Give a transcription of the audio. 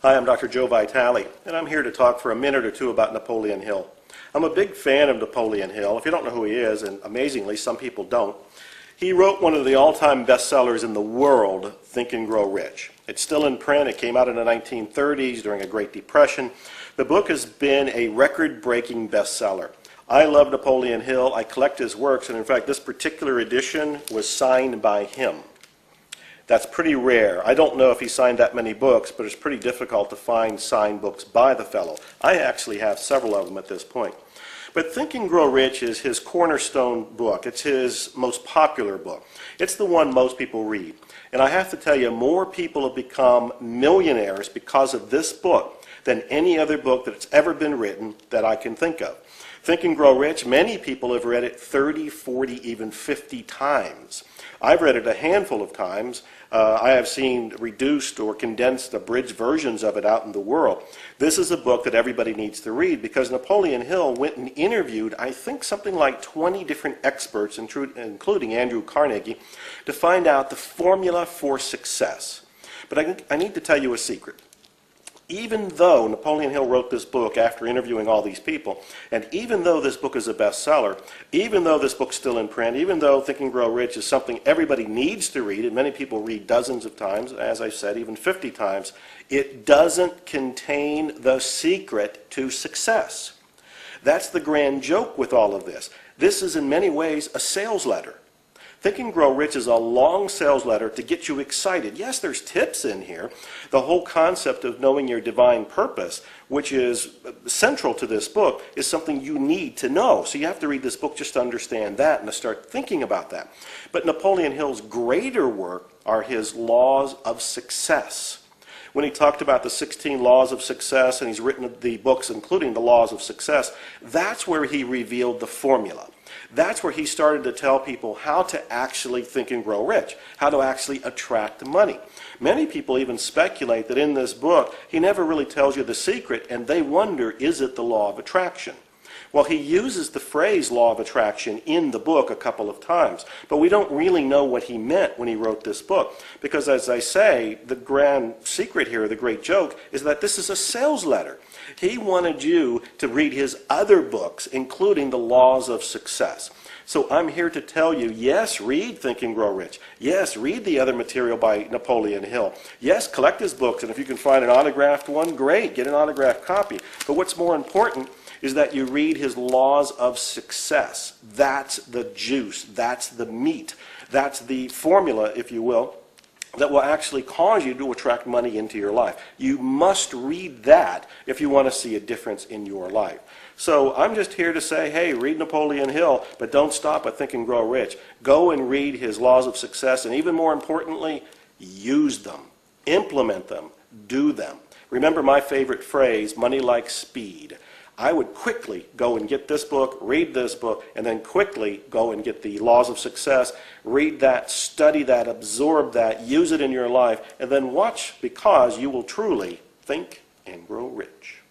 Hi, I'm Dr. Joe Vitale, and I'm here to talk for a minute or two about Napoleon Hill. I'm a big fan of Napoleon Hill. If you don't know who he is, and amazingly some people don't, he wrote one of the all-time bestsellers in the world, Think and Grow Rich. It's still in print. It came out in the 1930s during a Great Depression. The book has been a record-breaking bestseller. I love Napoleon Hill. I collect his works, and in fact, this particular edition was signed by him. That's pretty rare. I don't know if he signed that many books, but it's pretty difficult to find signed books by the fellow. I actually have several of them at this point. But Think and Grow Rich is his cornerstone book. It's his most popular book. It's the one most people read. And I have to tell you, more people have become millionaires because of this book than any other book that's ever been written that I can think of. Think and Grow Rich, many people have read it 30, 40, even 50 times. I've read it a handful of times. I have seen reduced or condensed, abridged versions of it out in the world. This is a book that everybody needs to read because Napoleon Hill went and interviewed, I think, something like 20 different experts, including Andrew Carnegie, to find out the formula for success. But I need to tell you a secret. Even though Napoleon Hill wrote this book after interviewing all these people, and even though this book is a bestseller, even though this book's still in print, even though Think and Grow Rich is something everybody needs to read, and many people read dozens of times, as I said, even 50 times, it doesn't contain the secret to success. That's the grand joke with all of this. This is in many ways a sales letter. Think and Grow Rich is a long sales letter to get you excited. Yes, there's tips in here. The whole concept of knowing your divine purpose, which is central to this book, is something you need to know. So you have to read this book just to understand that and to start thinking about that. But Napoleon Hill's greater work are his laws of success. When he talked about the 16 laws of success, and he's written the books including the laws of success, that's where he revealed the formula. That's where he started to tell people how to actually think and grow rich, how to actually attract money. Many people even speculate that in this book, he never really tells you the secret, and they wonder, is it the law of attraction? Well, he uses the phrase law of attraction in the book a couple of times, but we don't really know what he meant when he wrote this book, because as I say, the grand secret here, the great joke, is that this is a sales letter. He wanted you to read his other books, including the laws of success. So I'm here to tell you, yes, read Think and Grow Rich. Yes, read the other material by Napoleon Hill. Yes, collect his books, and if you can find an autographed one, great, get an autographed copy. But what's more important is that you read his laws of success. That's the juice, that's the meat, that's the formula, if you will, that will actually cause you to attract money into your life. You must read that if you want to see a difference in your life. So I'm just here to say, hey, read Napoleon Hill, but don't stop at Think and Grow Rich. Go and read his laws of success, and even more importantly, use them, implement them, do them. Remember my favorite phrase, money like speed. I would quickly go and get this book, read this book, and then quickly go and get the laws of success, read that, study that, absorb that, use it in your life, and then watch, because you will truly think and grow rich.